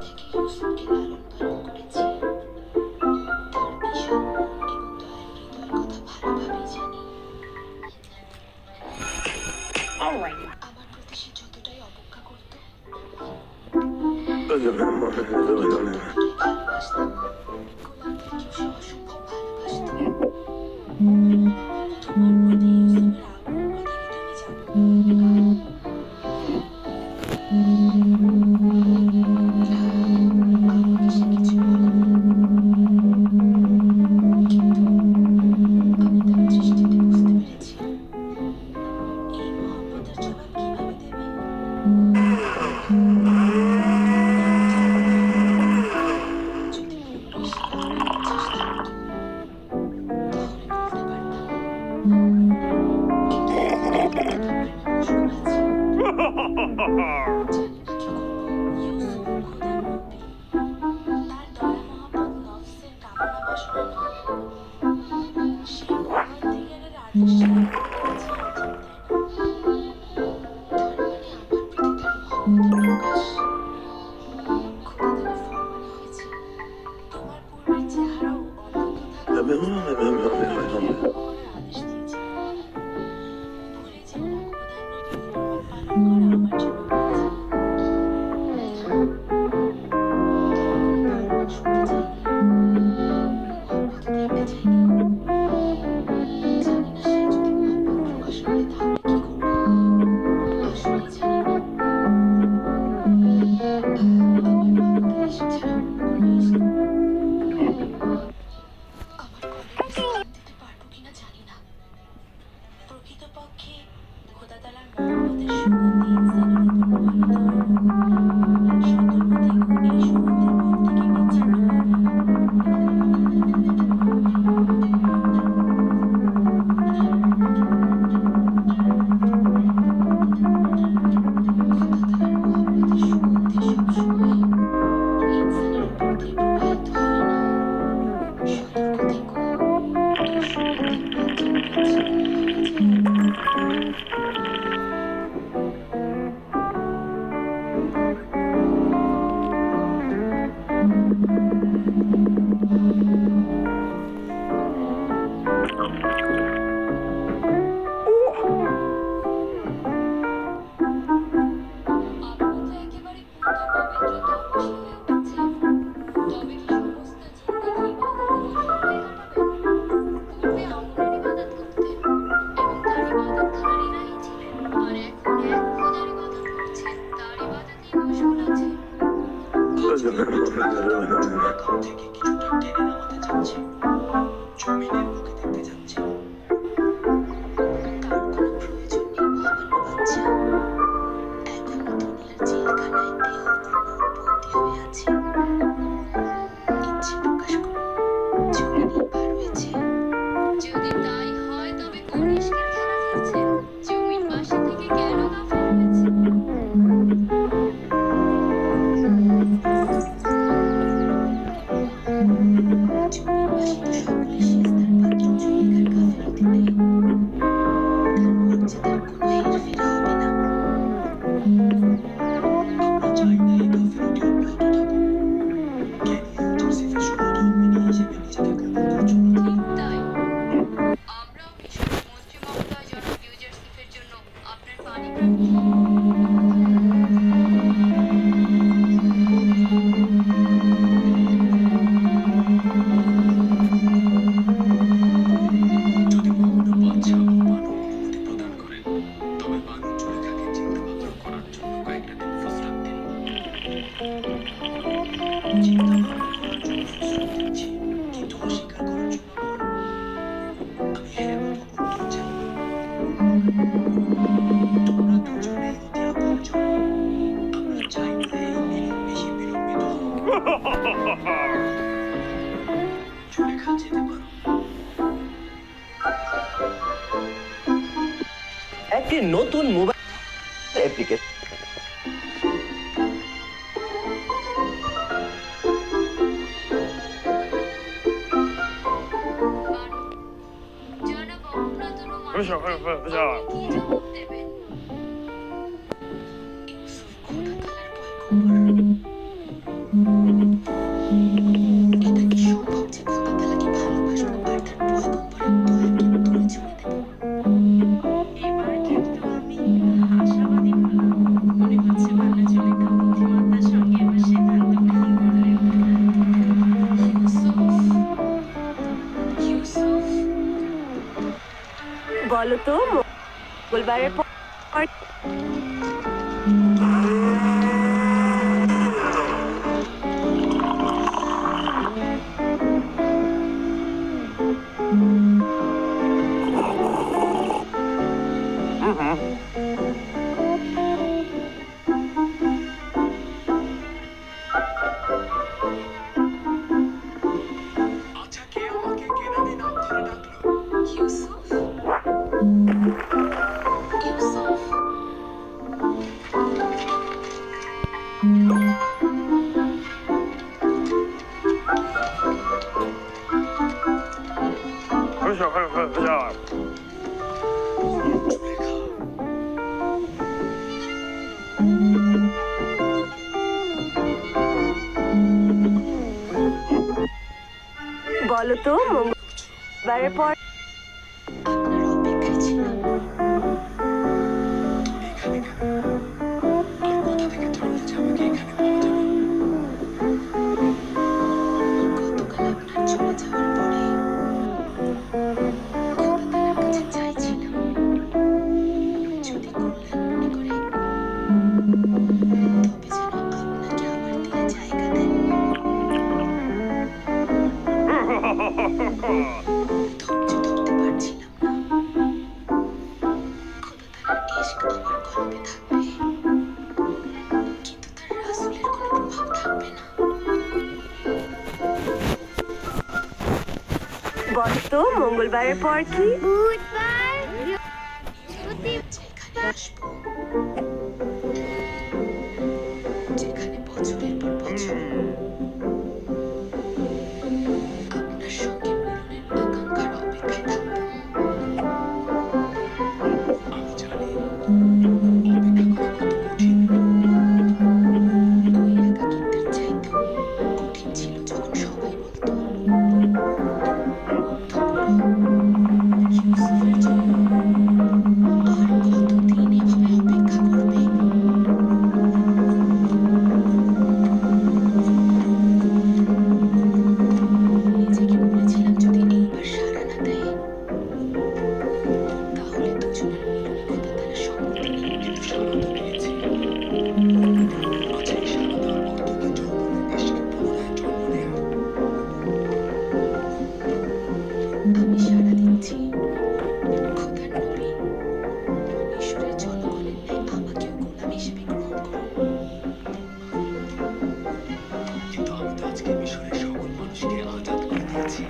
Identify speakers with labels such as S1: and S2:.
S1: থেকে ইউসুফকে লালন পালন করেছি। তার ভীষণ এবং দয়ালু হৃদয়ের কথা ভালোভাবেই জানি। আমার প্রতি সে যতটাই অবজ্ঞা করত, ততটাই ভালোবাসতাম। গোলাপকেও সে অসম্ভব ভালোবাসত। তোমার প্রতি ইউসুফের আগ্রহের কথা কি তুমি জানো? আমাকে সে কিছু বলেনি, কিন্তু আমি তার দৃষ্টিতে বুঝতে পেরেছি এই মহব্বতের জবাব কিভাবে দেবে। যদি পুরোপুরি স্বীকার করার চেষ্টা করত, তাহলে বলতে পারতাম, কিন্তু এখন তার প্রেমে মশগুল আছি। জানি না কি করবো। ইউসুফ খোদার নবী, তার দয়া মহব্বত নফসের কামনা বাসনা নয়। সে পরওয়ারদিগারের আদেশে কাছে আজান দেয় না। তার মানে আমার প্রতি তার মহব্বতের প্রকাশ। খোদা তাকে ফরমানে হয়েছে, তোমার পূর্বের চেহারাও অনন্ত থাকবে। করার আদেশ দিয়েছে। ভুলে যেও না, খোদার নবী ফরমান পালন করা আমার জন্য হয়েছে। আমি কোনো ফরমান শুনতে চাইনি, মহব্বত দেখতে চাইনি। জানি না সে যদি মহব্বত প্রকাশ করে তাহলে কি করবো, আসলেই জানি না। আমার বাংলাদেশে ছাড়া অন্য কোনো স্থান, আমার কলেজে স্থান দিতে পারবো কিনা জানি না। প্রকৃতপক্ষে খোদা তাআলার মহব্বতের সুগন্ধি ইনসানের উপর প্রবাহিত হয় না। সতর্ক থেকো, এই সুগন্ধির পথ থেকে বিচ্ছিন্ন হও না। খোদা তাআলার মহব্বতের সুগন্ধি সবসময় ইনসানের উপর দিয়ে প্রবাহিত হয় না। সতর্ক থেকো, এই সুগন্ধির পথ যেন বিচ্ছিন্ন না হয়ে যায়। আপনি তো একেবারে পূর্ণ পবিত্র তপস্বী হয়ে উঠেছেন। তবে কি সমস্ত জিন্দেগি ইবাদতে নির্জরায় কাটাবেন? পূর্বে আমনের ইবাদত করতেন এবং তার ইবাদতখানার ইলাহি ছিলেন, আর এখন এক খোদার ইবাদত করছেন, তার ইবাদতেই মশগুল আছেন।
S2: এখন থেকে কিছুটা টেনে নামাতে যাচ্ছি, জমিনের বুকে দেখতে যাচ্ছি।
S1: তার কোনো প্রয়োজন নেই মহামান্য বাদশা। এখনো দুনিয়ার জেলখানায় দেহ ও মন বন্দী হয়ে আছে। ইচ্ছে প্রকাশ করুন, জমিনেই পা রয়েছে। যদি তাই হয় তবে কোন ইশকের খেলা খেলছেন? জমিন পাশে থেকে কেন গাফিল হয়েছে? জমিনবাসী তো সকলে সিজদার পাত্র জুলেখার গাফিলতিতে। তার মর্যাদার কোনো হেরফের হবে না।
S2: আমরা চাই না এই গাফিলতি অব্যাহত থাকুক। কেনি জোসেফের সহধর্মিণী হিসেবে নিজেকে গ্রহণ করছো না?
S1: ঠিক তাই। আমরাও মিশরের মন্ত্রী মহোদয় জনাব ইউজারসিফের জন্য আপনার পানি প্রার্থী।
S2: যদি মহামান্য বাদশা ও বানু অনুমতি প্রদান করেন, তবে বানু জুলেখাকে চিন্তা ভাবনা করার জন্য কয়েকটা দিন ফুসরাত দিন। চিন্তা ভাবনা করার জন্য ফুসরাত দিচ্ছি, কিন্তু অস্বীকার করার জন্য নয়। আমি হ্যাঁ বলে উত্তর চাই। তোমরা দুজনেই অতি আপনজন। আমরা চাই না এই মিলন বেশি বিলম্বিত হোক। জুলেখা যেতে পারো।
S3: একটি নতুন মোবাইল অ্যাপ্লিকেশন
S1: জনাব অবনতর মানুষদের কি জবাব দেবেন? ইউসুফ খোদা তাআলার পয়গম্বর।
S4: তো মঙ্গলবারের পর
S2: আচ্ছা কে আমাকে কেরানি নাম ধরে ডাকলো?
S1: ইউসুফ ইউসুফ
S2: জুলেখা,
S4: বলো তো
S2: করছো?
S4: মঙ্গলবারের পর
S1: আপনার অপেক্ষায় ছিলাম।
S2: তুমি এখানে কেন? আর কোথা থেকে জানলে যে আমাকে এখানে পাওয়া যাবে?
S1: গতকাল আপনার চলে যাওয়ার পরে খোদা তাআলার কাছে চাইছিলাম যদি কল্যাণ মনে করে তবে যেন আপনাকে আমার দিলে জায়গা দেন। ধৈর্য ধরতে পারছিলাম না। খোদা তাআলার ইশক আমার কলবে থাকবে কিন্তু তার রাসূলের কোনো প্রভাব থাকবে না।
S4: বলো তো মঙ্গলবারের পর কি
S1: যেখানে আসবো যেখানে বছরের পর বছর আপনার সঙ্গে মিলনের আকাঙ্ক্ষার অপেক্ষায় থাকবো।
S2: আমি জানি অপেক্ষা করা কত কঠিন।
S1: ওই একাকিত্বের চাইতেও কঠিন ছিল যখন সবাই বলতো ইউসুফের জন্য আর কতদিন এভাবে অপেক্ষা করবে। নিজেকে বলেছিলাম যদি এইবার সাড়া না দেয় তাহলে দুজনের মিলনে খোদা তাআলা সম্মতি নেই।
S2: কিন্তু সাড়া তো দিয়েছি। আচ্ছা এই সাড়া দেওয়ার অর্থ কি যৌবনের ইশকে পুনরায় জন্ম নেয়া?
S1: আমি সাড়া দিচ্ছি খোদার নবী ঈশ্বরের জনগণের ন্যায় আমাকেও গোলাম হিসেবে গ্রহণ করুন।
S2: কিন্তু আমি তো আজকে মিশরের সকল মানুষকে আজাদ করে দিয়েছি।